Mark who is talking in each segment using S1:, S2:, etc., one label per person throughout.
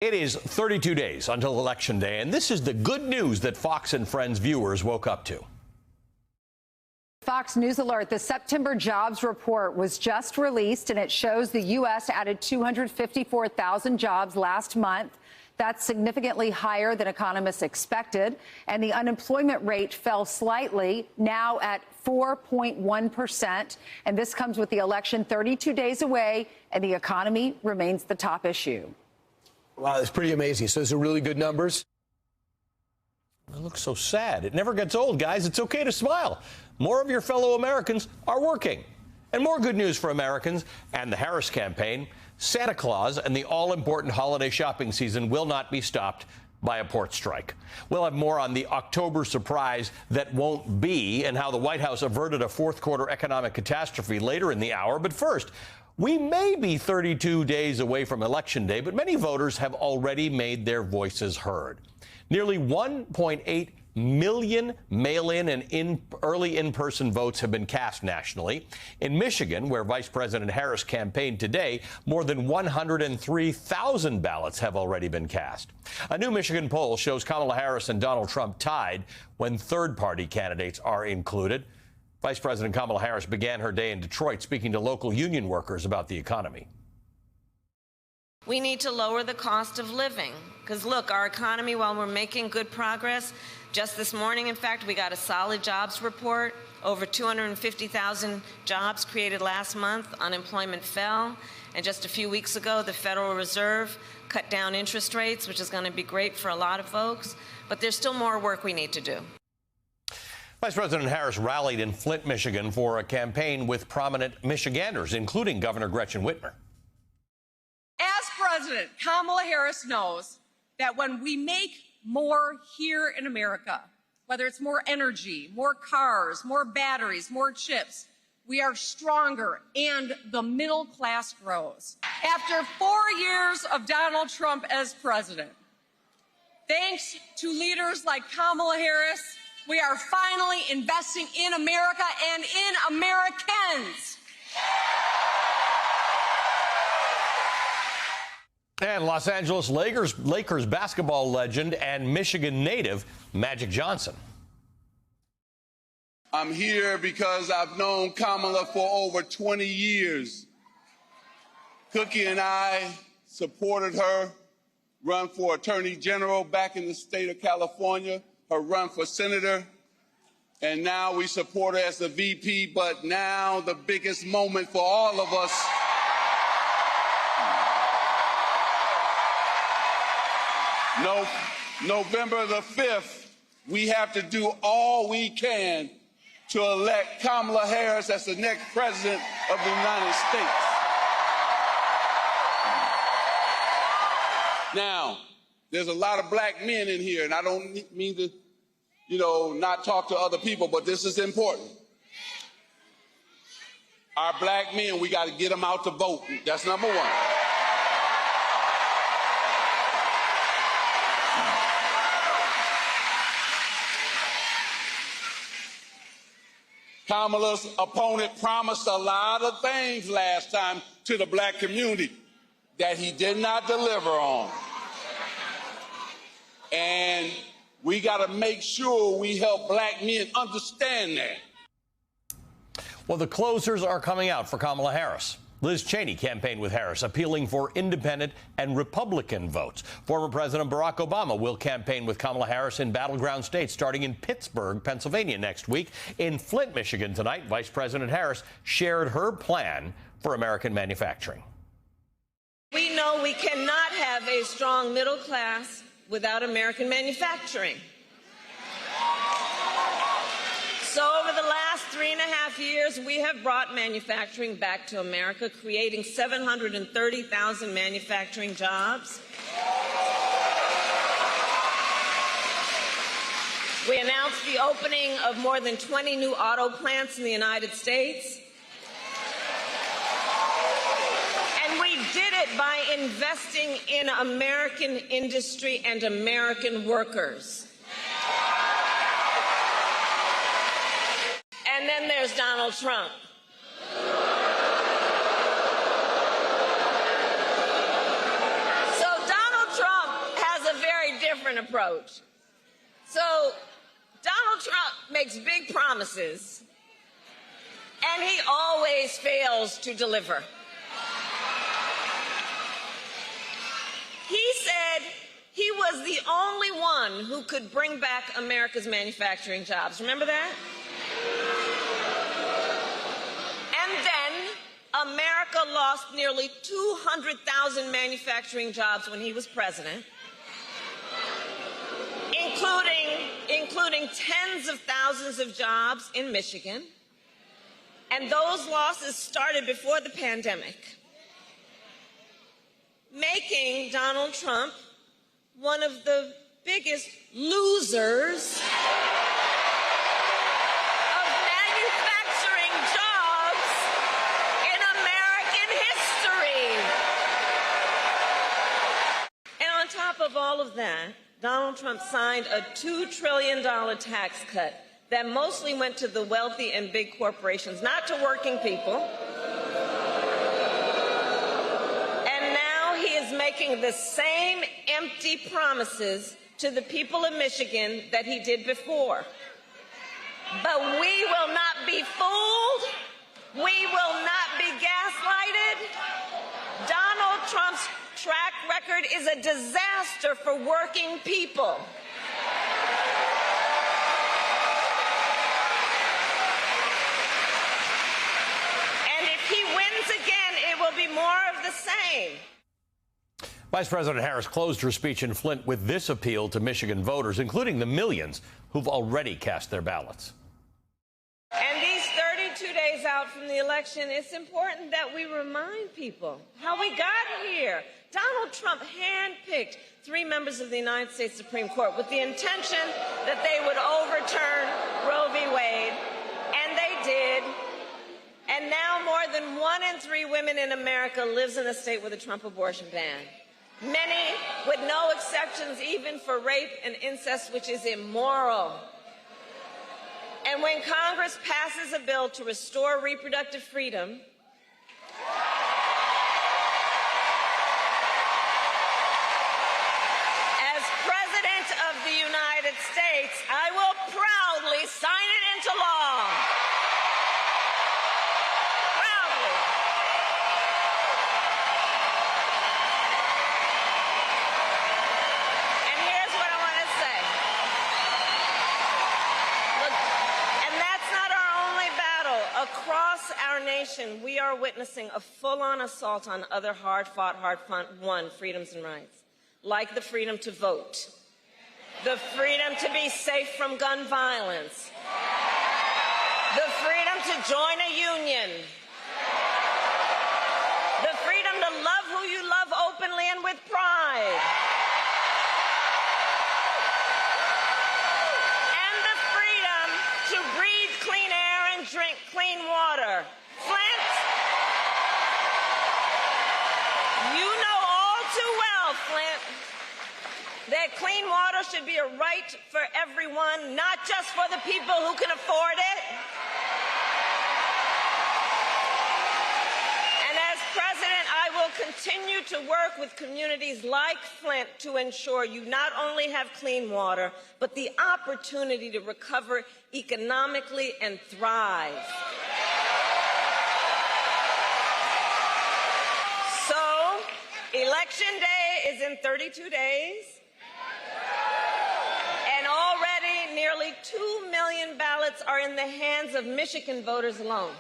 S1: It is 32 days until Election Day, and this is the good news that Fox and Friends viewers woke up to.
S2: Fox News alert, the September jobs report was just released, and it shows the U.S. added 254,000 jobs last month. That's significantly higher than economists expected, and the unemployment rate fell slightly, now at 4.1%. And this comes with the election 32 days away, and the economy remains the top issue.
S3: Wow, that's pretty amazing. So those are really good numbers.
S1: It looks so sad. It never gets old, guys. It's okay to smile. More of your fellow Americans are working. And more good news for Americans and the Harris campaign. Santa Claus and the all-important holiday shopping season will not be stopped by a port strike. We'll have more on the October surprise that won't be and how the White House averted a fourth-quarter economic catastrophe later in the hour. But first, we may be 32 days away from Election Day, but many voters have already made their voices heard. Nearly 1.8 million mail-in and early in-person votes have been cast nationally. In Michigan, where Vice President Harris campaigned today, more than 103,000 ballots have already been cast. A new Michigan poll shows Kamala Harris and Donald Trump tied when third-party candidates are included. Vice President Kamala Harris began her day in Detroit speaking to local union workers about the economy.
S4: We need to lower the cost of living because, look, our economy, while we're making good progress, just this morning, in fact, we got a solid jobs report. Over 250,000 jobs created last month. Unemployment fell. And just a few weeks ago, the Federal Reserve cut down interest rates, which is going to be great for a lot of folks. But there's still more work we need to do.
S1: Vice President Harris rallied in Flint, Michigan for a campaign with prominent Michiganders, including Governor Gretchen Whitmer.
S5: As president, Kamala Harris knows that when we make more here in America, whether it's more energy, more cars, more batteries, more chips, we are stronger and the middle class grows. After 4 years of Donald Trump as president, thanks to leaders like Kamala Harris, we are finally investing in America and in Americans.
S1: And Los Angeles Lakers basketball legend and Michigan native Magic Johnson.
S6: I'm here because I've known Kamala for over 20 years. Cookie and I supported her run for Attorney General back in the state of California, her run for senator, and now we support her as the VP. But now the biggest moment for all of us November the 5th, we have to do all we can to elect Kamala Harris as the next president of the United States. Now, there's a lot of black men in here, and I don't mean to, not talk to other people, but this is important. Our black men, we got to get them out to vote. That's number one. Kamala's opponent promised a lot of things last time to the black community that he did not deliver on. And we got to make sure we help black men understand that.
S1: Well, the closers are coming out for Kamala Harris. Liz Cheney campaigned with Harris, appealing for independent and Republican votes. Former President Barack Obama will campaign with Kamala Harris in battleground states, starting in Pittsburgh, Pennsylvania next week. In Flint, Michigan tonight, Vice President Harris shared her plan for American manufacturing.
S4: We know we cannot have a strong middle class without American manufacturing. So over the last 3.5 years, we have brought manufacturing back to America, creating 730,000 manufacturing jobs. We announced the opening of more than 20 new auto plants in the United States. And we did it by investing in American industry and American workers. And then there's Donald Trump. So Donald Trump different approach. So Donald Trump makes big promises, and he always fails to deliver. He said he was the only one who could bring back America's manufacturing jobs. Remember that? And then America lost nearly 200,000 manufacturing jobs when he was president, including tens of thousands of jobs in Michigan. And those losses started before the pandemic, making Donald Trump one of the biggest losers of manufacturing jobs in American history. And on top of all of that, Donald Trump signed a $2 trillion tax cut that mostly went to the wealthy and big corporations, not to working people. Making the same empty promises to the people of Michigan that he did before. But we will not be fooled. We will not be gaslighted. Donald Trump's track record is a disaster for working people. And if he wins again, it will be more of the same.
S1: Vice President Harris closed her speech in Flint with this appeal to Michigan voters, including the millions who've already cast their ballots.
S4: And these 32 days out from the election, it's important that we remind people how we got here. Donald Trump handpicked 3 members of the United States Supreme Court with the intention that they would overturn Roe v. Wade, and they did. And now more than 1 in 3 women in America lives in a state with a Trump abortion ban. Many with no exceptions, even for rape and incest, which is immoral. And when Congress passes a bill to restore reproductive freedom, as President of the United States, I will proudly sign it into law. Across our nation, we are witnessing a full-on assault on other hard-fought, hard-won freedoms and rights, like the freedom to vote, the freedom to be safe from gun violence, the freedom to join a union, the freedom to love who you love openly and with pride, and the freedom to breathe clean air and drink clean water. Flint, you know all too well, Flint, that clean water should be a right for everyone, not just for the people who can afford it. And as president, I will continue to work with communities like Flint to ensure you not only have clean water, but the opportunity to recover economically and thrive. So, Election Day is in 32 days, and already nearly 2 million ballots are in the hands of Michigan voters alone.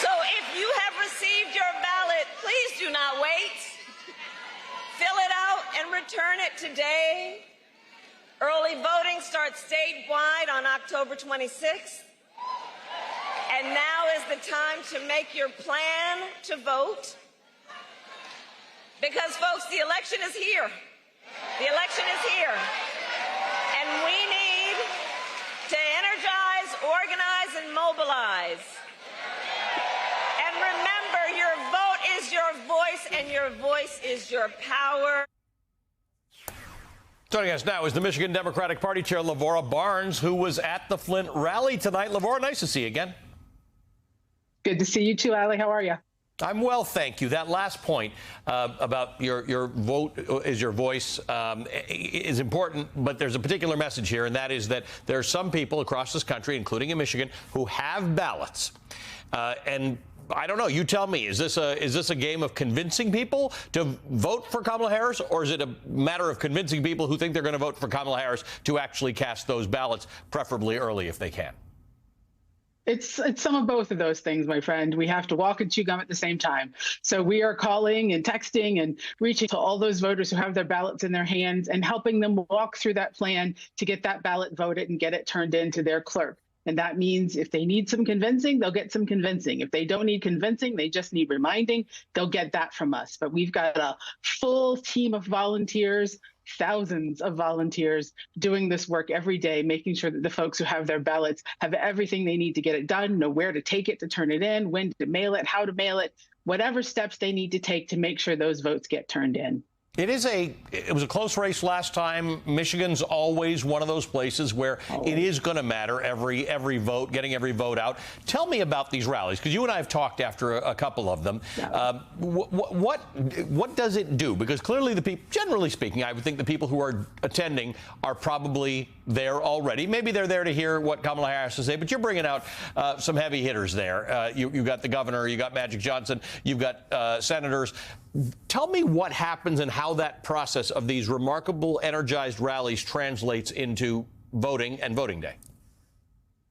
S4: So if you have received your ballot, please do not wait. Fill it out and return it today. Early voting starts statewide on October 26th. And now is the time to make your plan to vote. Because, folks, the election is here. The election is here. And we need to energize, organize, and mobilize. And remember, your vote is your voice, and your voice is your power.
S1: Joining us now is the Michigan Democratic Party Chair, Lavora Barnes, who was at the Flint rally tonight. Lavora, nice to see you again.
S7: Good to see you too, Allie. How are you?
S1: I'm well, thank you. That last point about your vote is your voice is important, but there's a particular message here, and that is that there are some people across this country, including in Michigan, who have ballots. And I don't know. You tell me. Is this a game of convincing people to vote for Kamala Harris, or is it a matter of convincing people who think they're going to vote for Kamala Harris to actually cast those ballots, preferably early if they can?
S7: It's some of both of those things, my friend. We have to walk and chew gum at the same time. So we are calling and texting and reaching to all those voters who have their ballots in their hands and helping them walk through that plan to get that ballot voted and get it turned into their clerk. And that means if they need some convincing, they'll get some convincing. If they don't need convincing, they just need reminding, they'll get that from us. But we've got a full team of volunteers, thousands of volunteers doing this work every day, making sure that the folks who have their ballots have everything they need to get it done, know where to take it to turn it in, when to mail it, how to mail it, whatever steps they need to take to make sure those votes get turned in.
S1: It was a close race last time. Michigan's always one of those places where it is going to matter every vote, getting every vote out. Tell me about these rallies, because you and I have talked after a couple of them. Yeah. What does it do? Because clearly the people, generally speaking, I would think the people who are attending are probably there already. Maybe they're there to hear what Kamala Harris has to say, but you're bringing out some heavy hitters there. You got the governor, you got Magic Johnson, you've got senators. Tell me what happens and how that process of these remarkable, energized rallies translates into voting and voting day.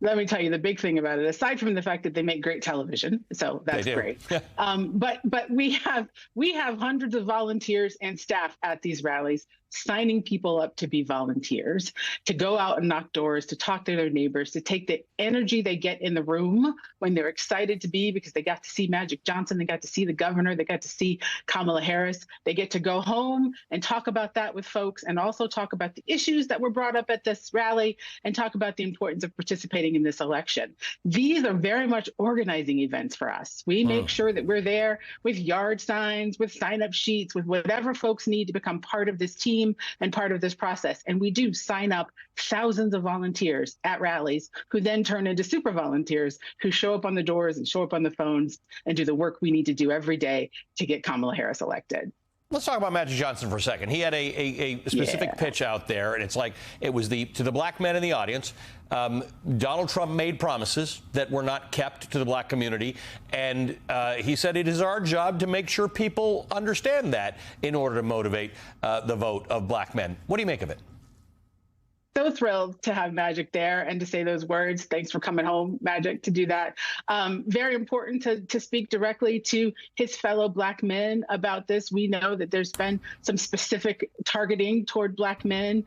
S7: Let me tell you the big thing about it, aside from the fact that they make great television, so that's great. But we have hundreds of volunteers and staff at these rallies signing people up to be volunteers, to go out and knock doors, to talk to their neighbors, to take the energy they get in the room when they're excited to be because they got to see Magic Johnson, they got to see the governor, they got to see Kamala Harris. They get to go home and talk about that with folks and also talk about the issues that were brought up at this rally and talk about the importance of participating in this election. These are very much organizing events for us. We make sure that we're there with yard signs, with sign-up sheets, with whatever folks need to become part of this team and part of this process. And we do sign up thousands of volunteers at rallies who then turn into super volunteers who show up on the doors and show up on the phones and do the work we need to do every day to get Kamala Harris elected.
S1: Let's talk about Magic Johnson for a second. He had a specific pitch out there, and it's like it was to the black men in the audience. Donald Trump made promises that were not kept to the black community, and he said it is our job to make sure people understand that in order to motivate the vote of black men. What do you make of it?
S7: So thrilled to have Magic there and to say those words. Thanks for coming home, Magic, to do that. Very important to speak directly to his fellow black men about this. We know that there's been some specific targeting toward black men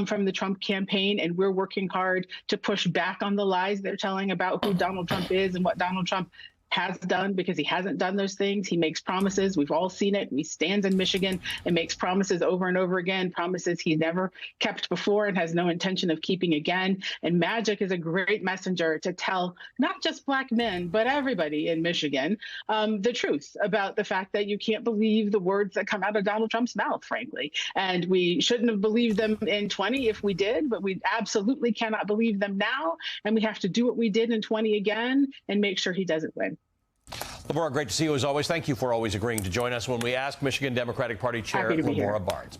S7: from the Trump campaign, and we're working hard to push back on the lies they're telling about who Donald Trump is and what Donald Trump has done, because he hasn't done those things. He makes promises. We've all seen it. He stands in Michigan and makes promises over and over again, promises he never kept before and has no intention of keeping again. And Magic is a great messenger to tell not just black men, but everybody in Michigan the truth about the fact that you can't believe the words that come out of Donald Trump's mouth, frankly. And we shouldn't have believed them in 20 if we did, but we absolutely cannot believe them now. And we have to do what we did in 20 again and make sure he doesn't win.
S1: Lamora, great to see you as always. Thank you for always agreeing to join us when we ask Michigan Democratic Party Chair Lamora Barnes.